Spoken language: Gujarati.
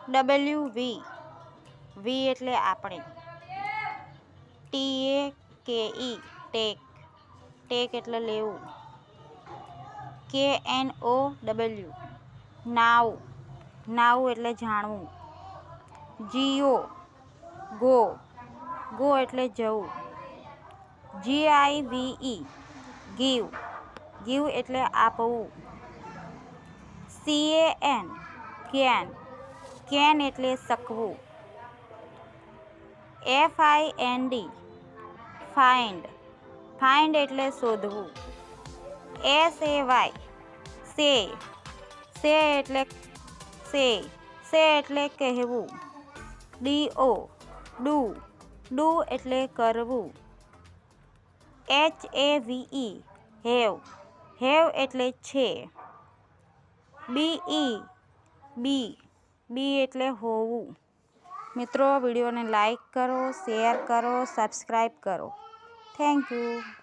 ડબલ્યુ વી, વી એટલે આપણે. ટી એ કે ઈ, ટેક, ટેક એટલે લેવું. કે એન ઓ ડબલ્યુ, નાવ, નાવ એટલે જાણવું. જીઓ, ગો, ગો એટલે જવું. જી આઈ વી ઈ, ગીવ, ગીવ એટલે આપવું. CAN, કેન, કેન એટલે શકવું. FIND, ફાઇન્ડ, ફાઇન્ડ એટલે શોધવું. SAY, સે, સે એટલે કહેવું. DO, ડુ, ડુ એટલે કરવું. HAVE, હેવ, હેવ એટલે છે. BE, બી, બી એટલે હોવું. મિત્રો, વિડીયોને લાઈક કરો, શેર કરો, સબસ્ક્રાઈબ કરો. Thank you.